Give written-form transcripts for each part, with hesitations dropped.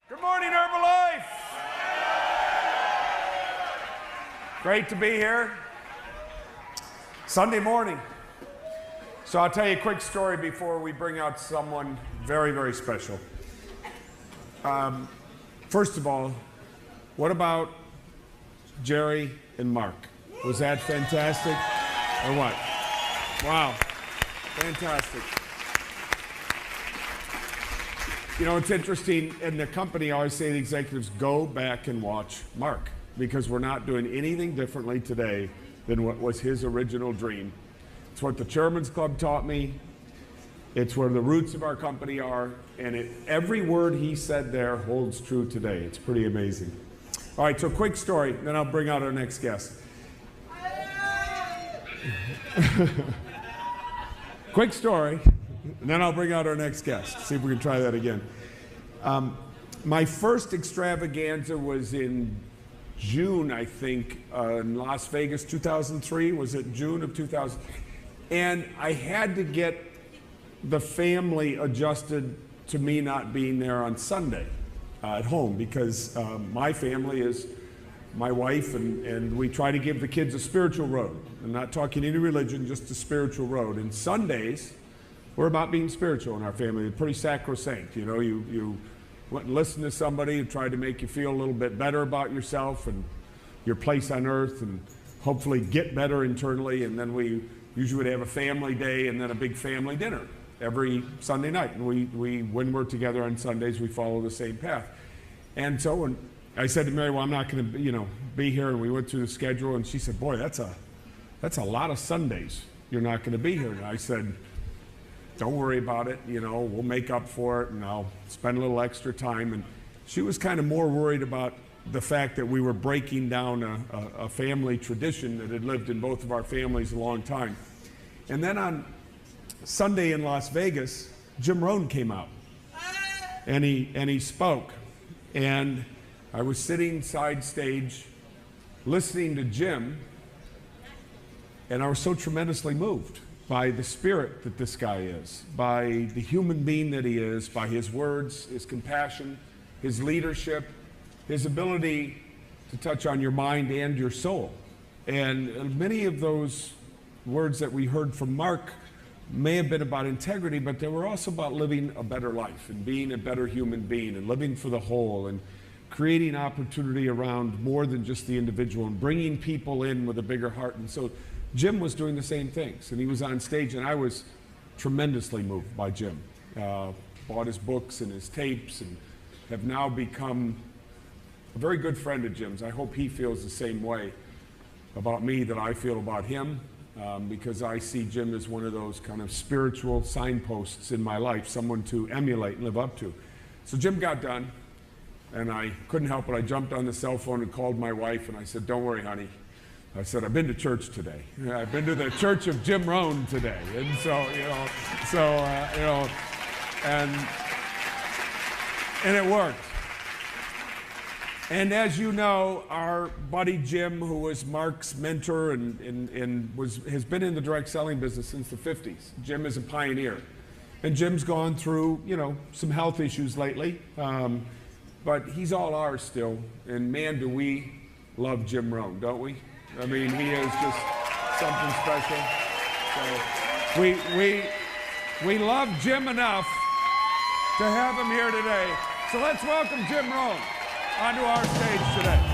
Good morning, Herbalife. Great to be here. Sunday morning. So I'll tell you a quick story before we bring out someone very, very special. First of all, what about Jerry and Mark? Was that fantastic? Or what? Wow. Fantastic. You know, it's interesting, in the company, I always say to the executives, go back and watch Mark, because we're not doing anything differently today than what was his original dream. It's what the Chairman's Club taught me. It's where the roots of our company are, and every word he said there holds true today. It's pretty amazing. All right, so quick story, then I'll bring out our next guest. Quick story, and then I'll bring out our next guest. See if we can try that again. My first extravaganza was in June, I think, in Las Vegas, 2003. Was it June of 2000? And I had to get the family adjusted to me not being there on Sunday at home, because my family is my wife, and we try to give the kids a spiritual road. I'm not talking any religion, just a spiritual road. And Sundays, we're about being spiritual in our family. It's pretty sacrosanct. You know, you went and listened to somebody who tried to make you feel a little bit better about yourself and your place on earth, and hopefully get better internally. And then we usually would have a family day and then a big family dinner every Sunday night. And when we're together on Sundays, we follow the same path. And so when I said to Mary, well, I'm not going to be here, and we went through the schedule, and she said, boy, that's a lot of Sundays you're not going to be here. And I said, don't worry about it, we'll make up for it, and I'll spend a little extra time. And she was kind of more worried about the fact that we were breaking down a family tradition that had lived in both of our families a long time. And then on Sunday in Las Vegas, Jim Rohn came out, and he spoke. And I was sitting side stage listening to Jim, and I was so tremendously moved by the spirit that this guy is, by the human being that he is, by his words, his compassion, his leadership, his ability to touch on your mind and your soul. And many of those words that we heard from Mark may have been about integrity, but they were also about living a better life and being a better human being and living for the whole and creating opportunity around more than just the individual and bringing people in with a bigger heart. And so Jim was doing the same things, and he was on stage, and I was tremendously moved by Jim. Bought his books and his tapes, and have now become a very good friend of Jim's. I hope he feels the same way about me that I feel about him, because I see Jim as one of those kind of spiritual signposts in my life, someone to emulate and live up to. So Jim got done, and I couldn't help it. I jumped on the cell phone and called my wife, and I said, don't worry, honey. I said, I've been to church today. I've been to the Church of Jim Rohn today. And so, and it worked. And as you know, our buddy Jim, who was Mark's mentor and has been in the direct selling business since the 50s. Jim is a pioneer. And Jim's gone through, some health issues lately. But he's all ours still. And man, do we love Jim Rohn, don't we? I mean, he is just something special. So we love Jim enough to have him here today. So let's welcome Jim Rohn onto our stage today.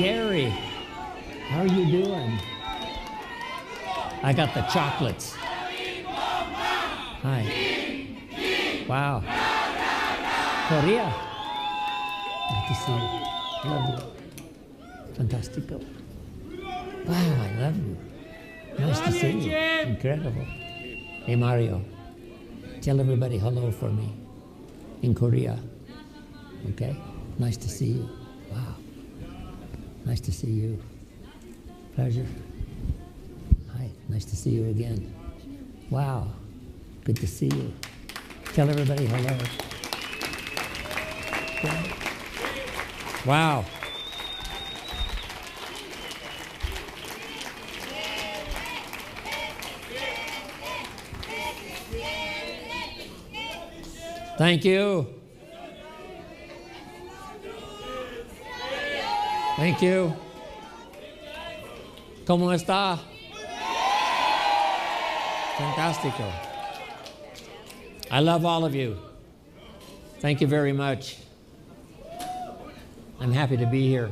Gary. How are you doing? I got the chocolates. Hi. Wow. Korea. Nice to see you. Love you. Fantastico. Wow, I love you. Nice to see you. Incredible. Hey, Mario. Tell everybody hello for me in Korea. Okay? Nice to see you. Wow. Nice to see you. Pleasure. Hi. Nice to see you again. Wow. Good to see you. Tell everybody hello. Okay. Wow. Thank you. Thank you. ¿Cómo está? Fantastico. I love all of you. Thank you very much. I'm happy to be here.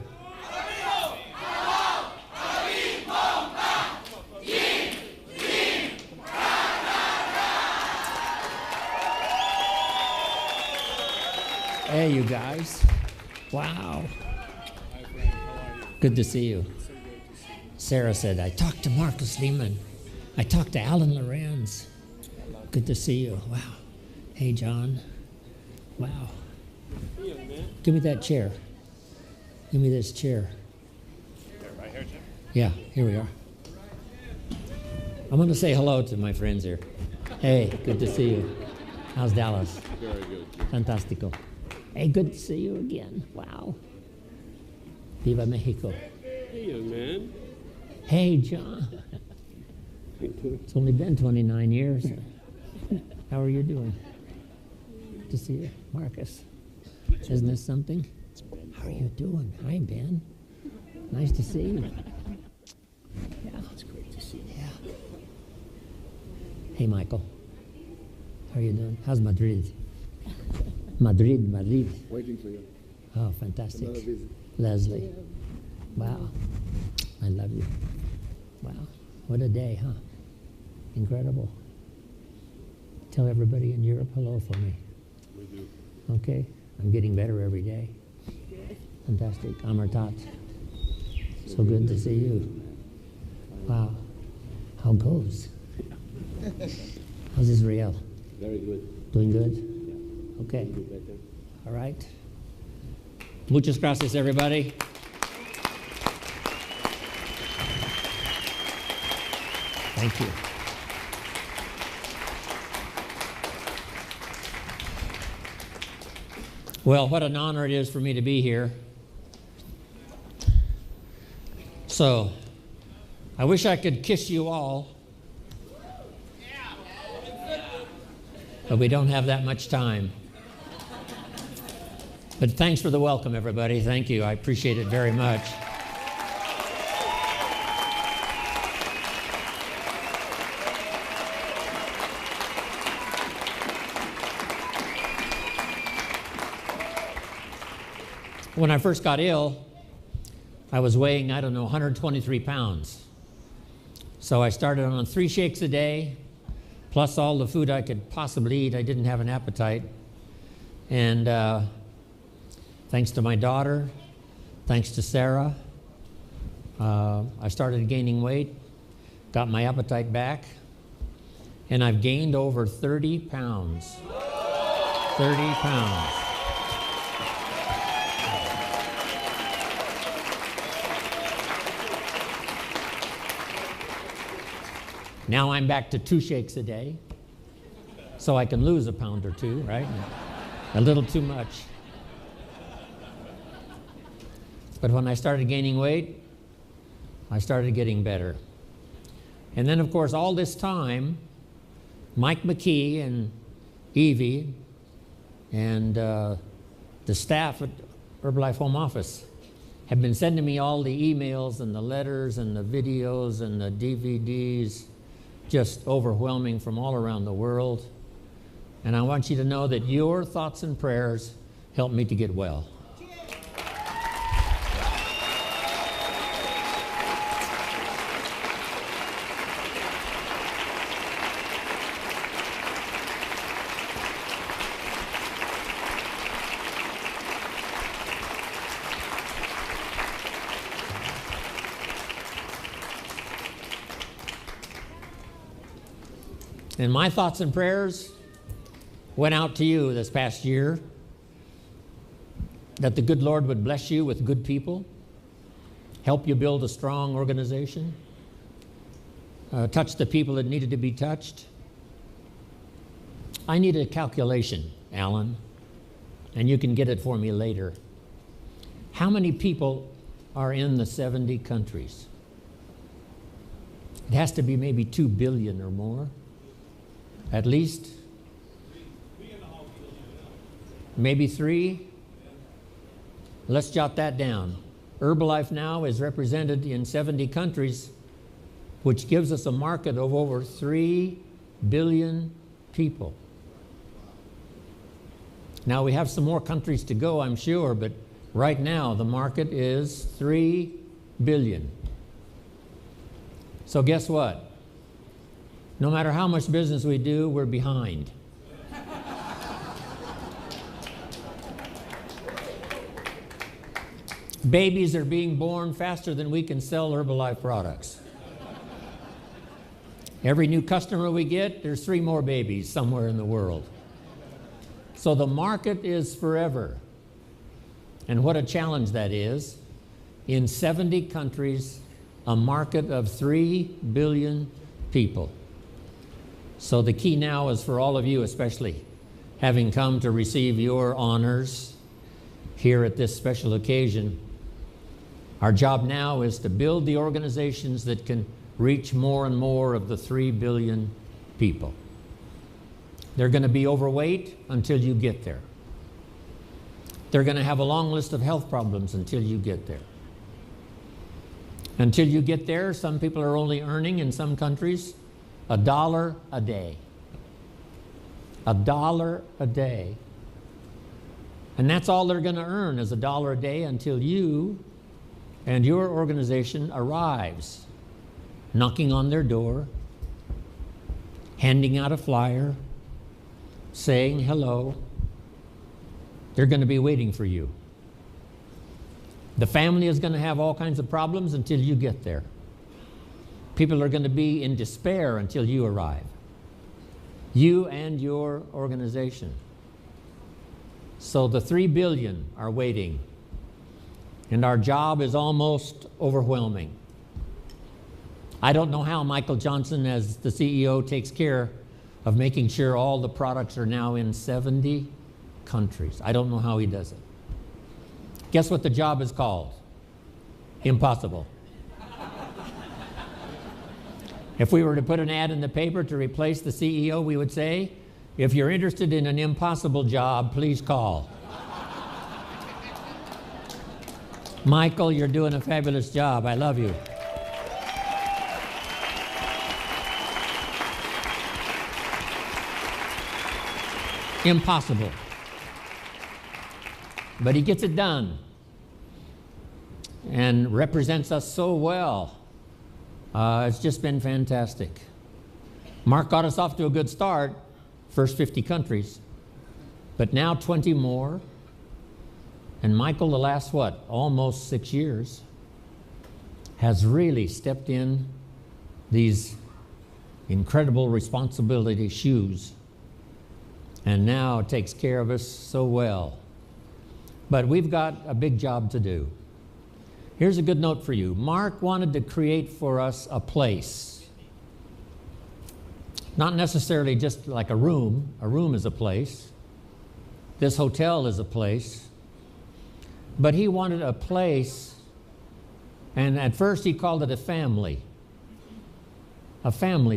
Hey, you guys. Wow. Good to see you. Sarah said, I talked to Marcus Lehman. I talked to Alan Lorenz. Good to see you. Wow. Hey, John. Wow. Give me that chair. Give me this chair. Right here, Jim? Yeah, here we are. I'm going to say hello to my friends here. Hey, good to see you. How's Dallas? Very good. Fantastico. Hey, good to see you again. Wow. Viva Mexico. Hey, young man. Hey, John. It's only been 29 years. How are you doing? Good to see you. Marcus. Isn't this something? How are you doing? Hi, Ben. Nice to see you. Yeah. It's great to see you. Yeah. Hey, Michael. How are you doing? How's Madrid? Madrid. Waiting for you. Oh, fantastic. Another visit. Leslie. Wow. I love you. Wow. What a day, huh? Incredible. Tell everybody in Europe hello for me. We do. Okay? I'm getting better every day. Fantastic. Amartat. So good to see you. Wow. How goes? How's Israel? Very good. Doing good? Yeah. Okay. Do better. All right. Muchas gracias, everybody. Thank you. Well, what an honor it is for me to be here. So, I wish I could kiss you all, but we don't have that much time. But thanks for the welcome, everybody. Thank you. I appreciate it very much. When I first got ill, I was weighing, 123 pounds. So I started on 3 shakes a day, plus all the food I could possibly eat. I didn't have an appetite. And thanks to my daughter, thanks to Sarah, I started gaining weight, got my appetite back, and I've gained over 30 pounds. 30 pounds. Now I'm back to 2 shakes a day, so I can lose a pound or 2, right? A little too much. But when I started gaining weight, I started getting better. And then, of course, all this time, Mike McKee and Evie and the staff at Herbalife Home Office have been sending me all the emails and the letters and the videos and the DVDs, just overwhelming from all around the world. And I want you to know that your thoughts and prayers helped me to get well. And my thoughts and prayers went out to you this past year, that the good Lord would bless you with good people, help you build a strong organization, touch the people that needed to be touched. I need a calculation, Alan, and you can get it for me later. How many people are in the 70 countries? It has to be maybe 2 billion or more, at least. Maybe 3. Let's jot that down. Herbalife now is represented in 70 countries, which gives us a market of over 3 billion people. Now, we have some more countries to go, I'm sure, but right now the market is 3 billion. So guess what? No matter how much business we do, we're behind. Babies are being born faster than we can sell Herbalife products. Every new customer we get, there's 3 more babies somewhere in the world. So the market is forever. And what a challenge that is. In 70 countries, a market of 3 billion people. So the key now is for all of you, especially having come to receive your honors here at this special occasion. Our job now is to build the organizations that can reach more and more of the 3 billion people. They're going to be overweight until you get there. They're going to have a long list of health problems until you get there. Until you get there, some people are only earning in some countries $1 a day. $1 a day. And that's all they're going to earn is $1 a day until you and your organization arrives, knocking on their door, handing out a flyer, saying hello. They're going to be waiting for you. The family is going to have all kinds of problems until you get there. People are going to be in despair until you arrive. You and your organization. So the 3 billion are waiting. And our job is almost overwhelming. I don't know how Michael Johnson, as the CEO, takes care of making sure all the products are now in 70 countries. I don't know how he does it. Guess what the job is called? Impossible. If we were to put an ad in the paper to replace the CEO, we would say, if you're interested in an impossible job, please call. Michael, you're doing a fabulous job. I love you. Impossible. But he gets it done and represents us so well. It's just been fantastic. Mark got us off to a good start, first 50 countries, but now 20 more. And Michael, the last, almost 6 years, has really stepped in these incredible responsibility shoes and now takes care of us so well. But we've got a big job to do. Here's a good note for you. Mark wanted to create for us a place. Not necessarily just like a room. A room is a place. This hotel is a place. But he wanted a place, and at first he called it a family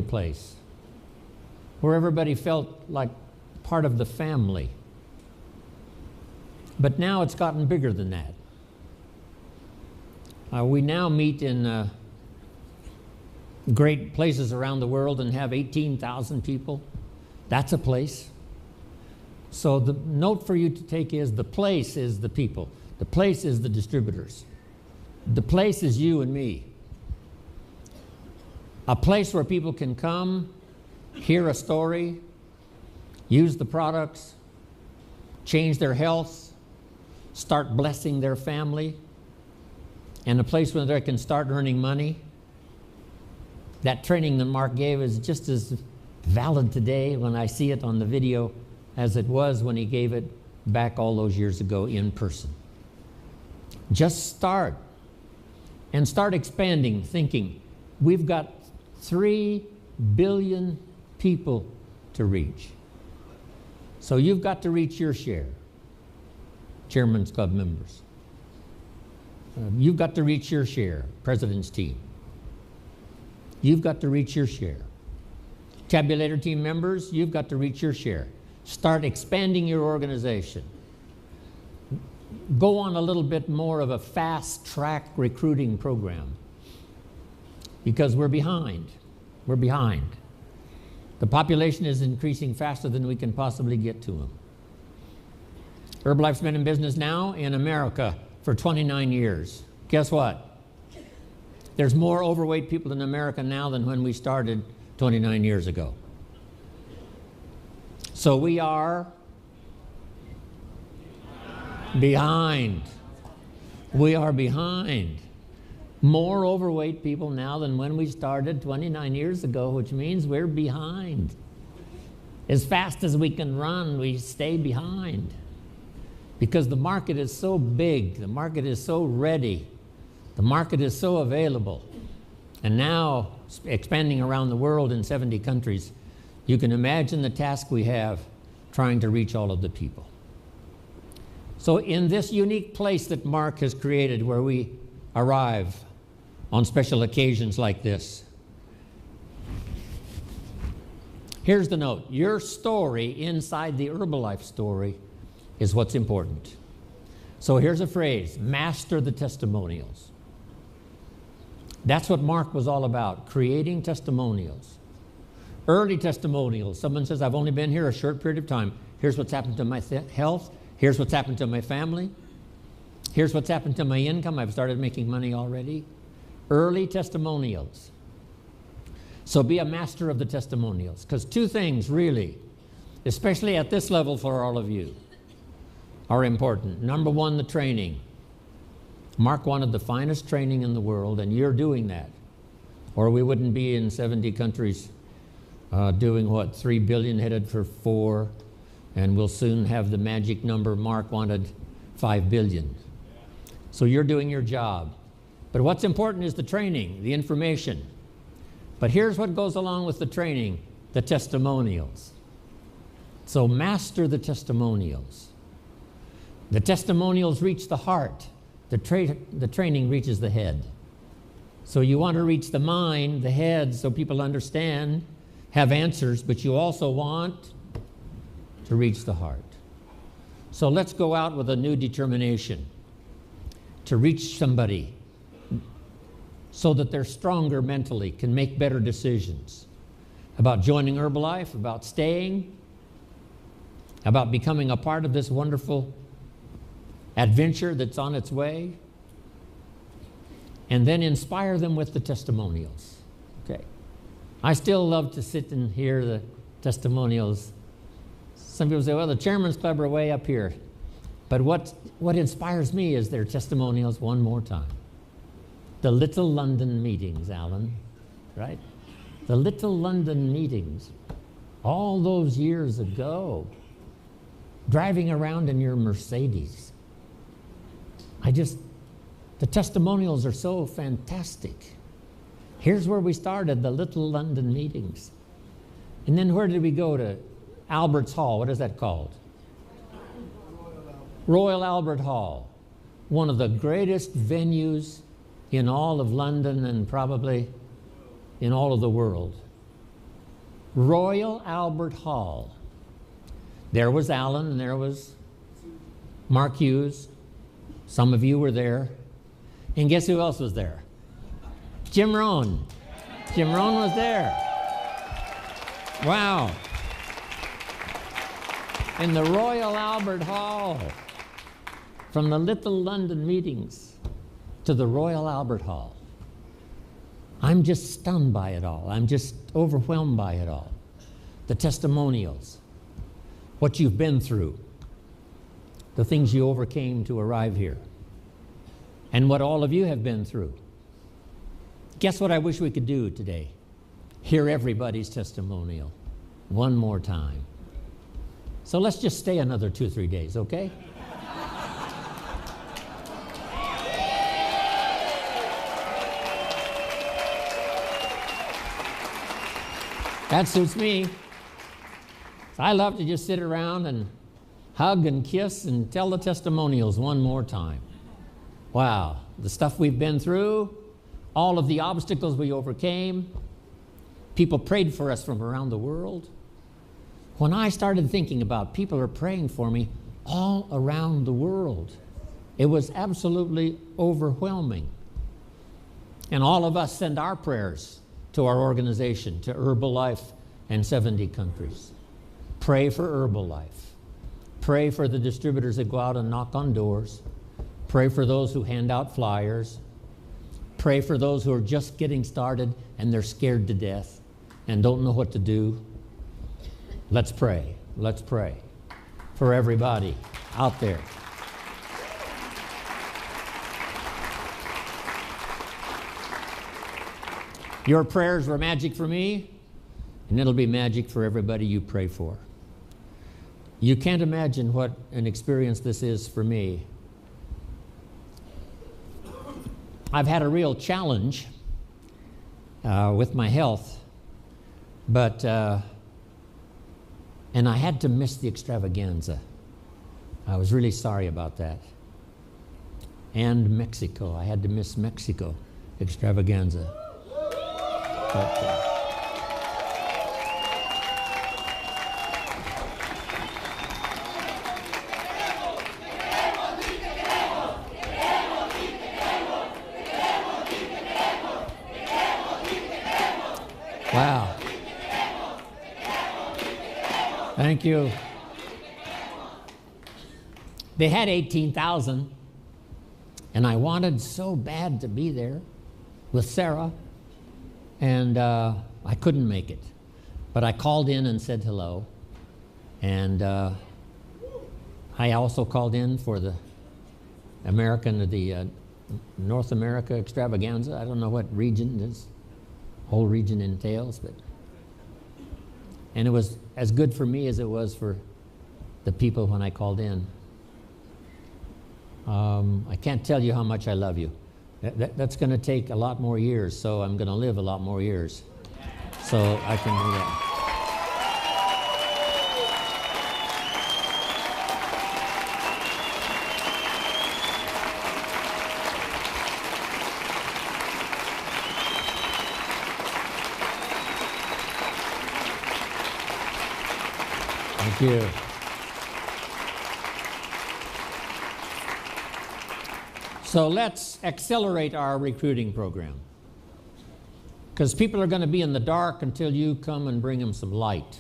place, where everybody felt like part of the family. But now it's gotten bigger than that. We now meet in great places around the world and have 18,000 people. That's a place. So the note for you to take is the place is the people. The place is the distributors. The place is you and me. A place where people can come, hear a story, use the products, change their health, start blessing their family, and a place where they can start earning money. That training that Mark gave is just as valid today when I see it on the video as it was when he gave it back all those years ago in person. Just start and start expanding, thinking we've got 3 billion people to reach. So you've got to reach your share, Chairman's Club members. You've got to reach your share, President's team. You've got to reach your share. Tabulator team members, you've got to reach your share. Start expanding your organization. Go on a little bit more of a fast-track recruiting program because we're behind. We're behind. The population is increasing faster than we can possibly get to them. Herbalife's been in business now in America for 29 years. Guess what? There's more overweight people in America now than when we started 29 years ago. So we are behind. We are behind. More overweight people now than when we started 29 years ago, which means we're behind. As fast as we can run, we stay behind. Because the market is so big, the market is so ready, the market is so available. And now, expanding around the world in 70 countries, you can imagine the task we have trying to reach all of the people. So in this unique place that Mark has created where we arrive on special occasions like this, here's the note. Your story inside the Herbalife story is what's important. So here's a phrase, master the testimonials. That's what Mark was all about, creating testimonials. Early testimonials. Someone says, I've only been here a short period of time. Here's what's happened to my health. Here's what's happened to my family. Here's what's happened to my income. I've started making money already. Early testimonials. So be a master of the testimonials. Because two things really, especially at this level for all of you, are important. Number one, the training. Mark wanted the finest training in the world, and you're doing that. Or we wouldn't be in 70 countries doing what, 3 billion headed for 4, and we'll soon have the magic number Mark wanted, 5 billion. So you're doing your job. But what's important is the training, the information. But here's what goes along with the training, the testimonials. So master the testimonials. The testimonials reach the heart. The training reaches the head. So you want to reach the mind, the head, so people understand, have answers, but you also want to reach the heart. So let's go out with a new determination to reach somebody so that they're stronger mentally, can make better decisions about joining Herbalife, about staying, about becoming a part of this wonderful adventure that's on its way, and then inspire them with the testimonials. Okay. I still love to sit and hear the testimonials. Some people say, well, the Chairman's Club are way up here. But what inspires me is their testimonials one more time. The Little London meetings, Alan, right? The Little London meetings, all those years ago, driving around in your Mercedes. The testimonials are so fantastic. Here's where we started, the Little London meetings. And then where did we go to? Albert's Hall, what is that called? Royal Albert Hall, one of the greatest venues in all of London and probably in all of the world. Royal Albert Hall. There was Alan and there was Mark Hughes. Some of you were there. And guess who else was there? Jim Rohn. Jim Rohn was there. Wow. In the Royal Albert Hall. From the Little London meetings to the Royal Albert Hall. I'm just stunned by it all. I'm just overwhelmed by it all. The testimonials. What you've been through. The things you overcame to arrive here. And what all of you have been through. Guess what I wish we could do today? Hear everybody's testimonial. one more time. So let's just stay another 2 or 3 days, okay? That suits me. I love to just sit around and hug and kiss and tell the testimonials one more time. Wow, the stuff we've been through, all of the obstacles we overcame, people prayed for us from around the world. When I started thinking about people are praying for me all around the world, it was absolutely overwhelming. And all of us send our prayers to our organization, to Herbalife and 70 countries. Pray for Herbalife. Pray for the distributors that go out and knock on doors. Pray for those who hand out flyers. Pray for those who are just getting started and they're scared to death and don't know what to do. Let's pray. Let's pray for everybody out there. Your prayers were magic for me, and it'll be magic for everybody you pray for. You can't imagine what an experience this is for me. I've had a real challenge with my health, but and I had to miss the extravaganza. I was really sorry about that. And Mexico, I had to miss Mexico extravaganza. But, wow. Thank you. They had 18,000, and I wanted so bad to be there with Sarah, and I couldn't make it. But I called in and said hello, and I also called in for the North America extravaganza. I don't know what region this whole region entails, but and it was as good for me as it was for the people when I called in. I can't tell you how much I love you. That's going to take a lot more years, so I'm going to live a lot more years, so I can do that. Thank you. So let's accelerate our recruiting program, because people are going to be in the dark until you come and bring them some light.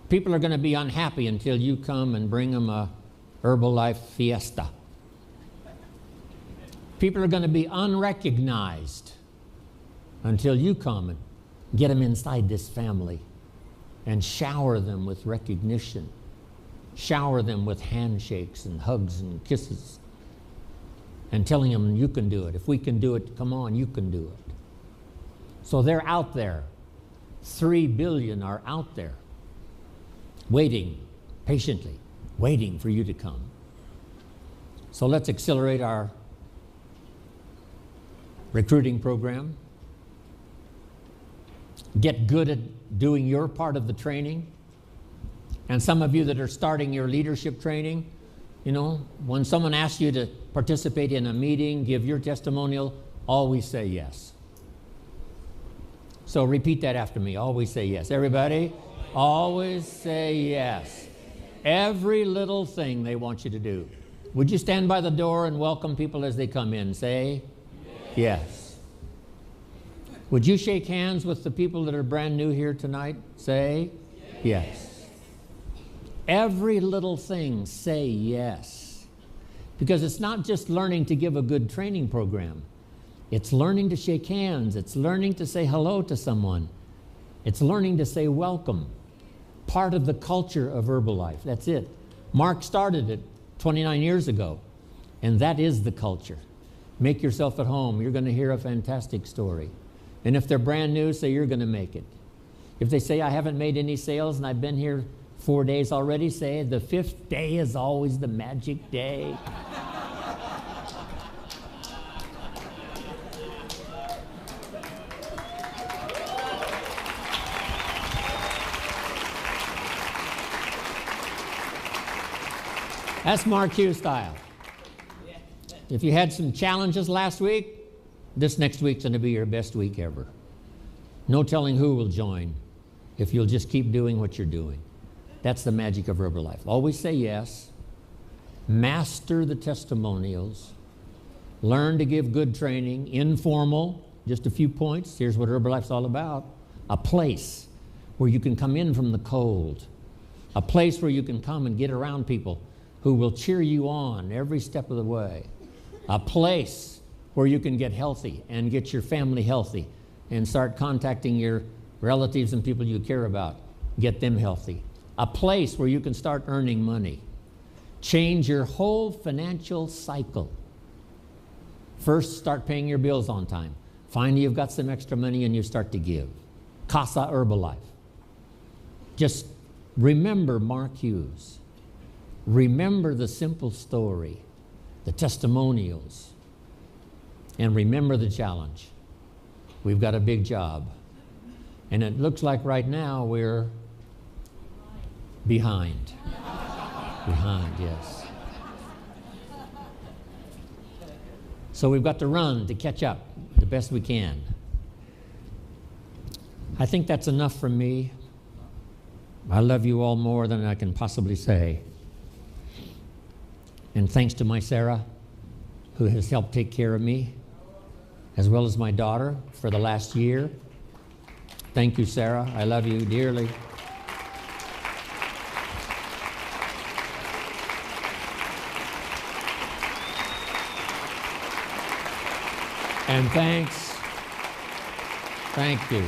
People are going to be unhappy until you come and bring them a Herbalife fiesta. People are going to be unrecognized until you come and get them inside this family and shower them with recognition, shower them with handshakes and hugs and kisses, and telling them you can do it. If we can do it, come on, you can do it. So they're out there. 3 billion are out there, waiting, patiently, waiting for you to come. So let's accelerate our recruiting program. Get good at doing your part of the training. And some of you that are starting your leadership training, you know, when someone asks you to participate in a meeting, give your testimonial, always say yes. So repeat that after me. Always say yes. Everybody, always say yes. Every little thing they want you to do. Would you stand by the door and welcome people as they come in? Say yes. Would you shake hands with the people that are brand new here tonight? Say yes. Every little thing, say yes. Because it's not just learning to give a good training program. It's learning to shake hands. It's learning to say hello to someone. It's learning to say welcome. Part of the culture of Herbalife. That's it. Mark started it 29 years ago, and that is the culture. Make yourself at home. You're going to hear a fantastic story. And if they're brand new, say you're going to make it. If they say I haven't made any sales and I've been here 4 days already, say the 5th day is always the magic day. That's Mark Hughes style. If you had some challenges last week, this next week's going to be your best week ever. No telling who will join if you'll just keep doing what you're doing. That's the magic of Herbalife. Always say yes. Master the testimonials. Learn to give good training. Informal, just a few points. Here's what Herbalife's all about. A place where you can come in from the cold. A place where you can come and get around people who will cheer you on every step of the way. A place where you can get healthy and get your family healthy and start contacting your relatives and people you care about. Get them healthy. A place where you can start earning money. Change your whole financial cycle. First, start paying your bills on time. Finally, you've got some extra money and you start to give. Casa Herbalife. Just remember Mark Hughes. Remember the simple story, the testimonials, and remember the challenge. We've got a big job. And it looks like right now we're behind. Behind, yes. So we've got to run to catch up the best we can. I think that's enough from me. I love you all more than I can possibly say. And thanks to my Sarah, who has helped take care of me, as well as my daughter for the last year. Thank you, Sarah. I love you dearly. And thanks. Thank you.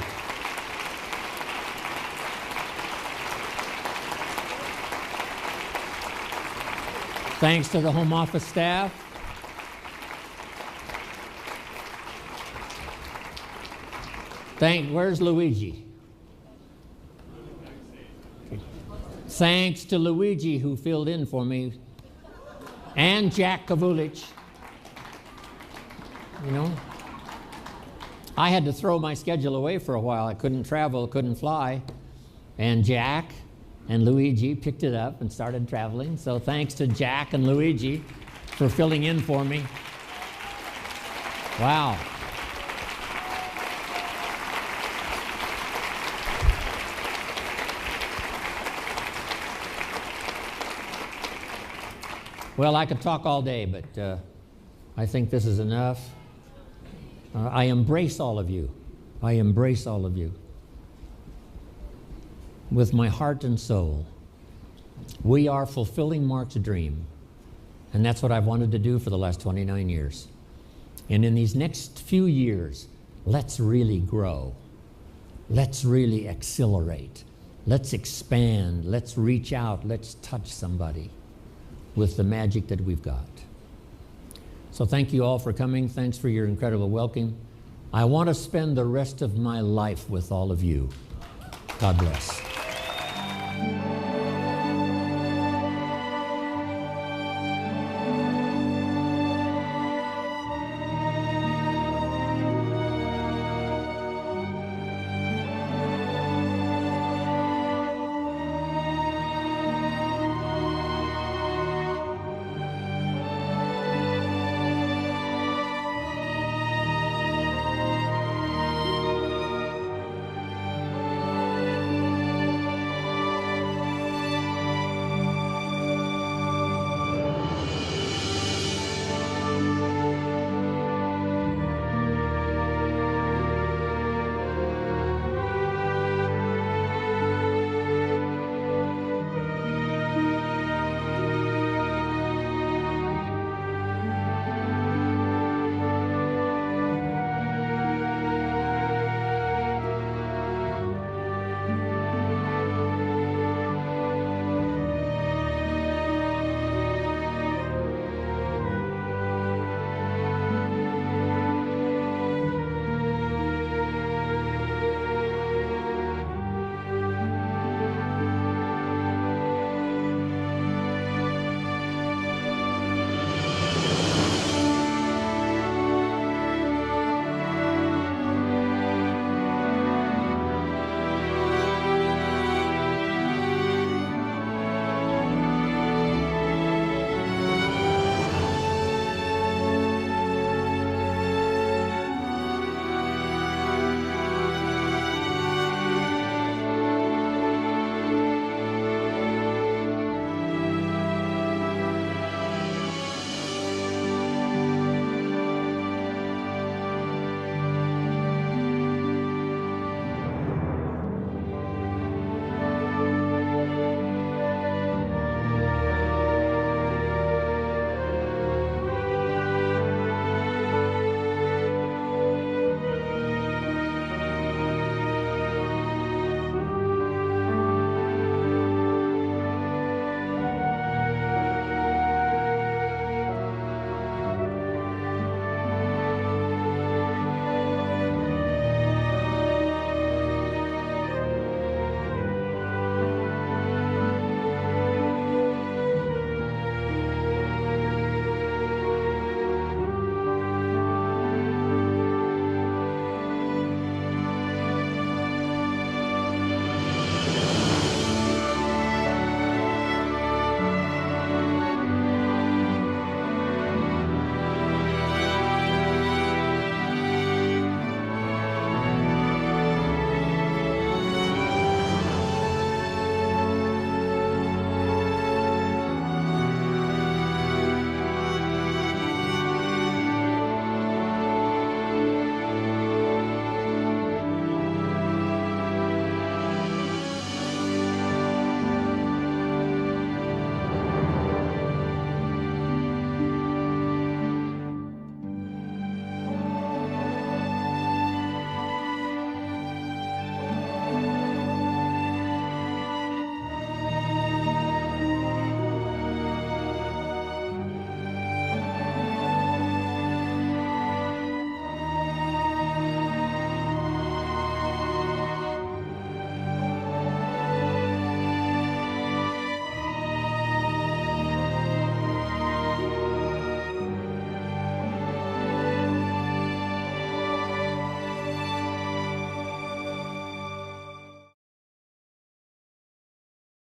Thanks to the home office staff. Where's Luigi? Thanks to Luigi who filled in for me, and Jack Kavulich. You know, I had to throw my schedule away for a while. I couldn't travel, couldn't fly, and Jack and Luigi picked it up and started traveling. So thanks to Jack and Luigi for filling in for me. Wow. Well, I could talk all day, but I think this is enough. I embrace all of you. I embrace all of you. With my heart and soul. We are fulfilling Mark's dream. And that's what I've wanted to do for the last 29 years. And in these next few years, let's really grow. Let's really accelerate. Let's expand. Let's reach out. Let's touch somebody with the magic that we've got. So thank you all for coming. Thanks for your incredible welcome. I want to spend the rest of my life with all of you. God bless.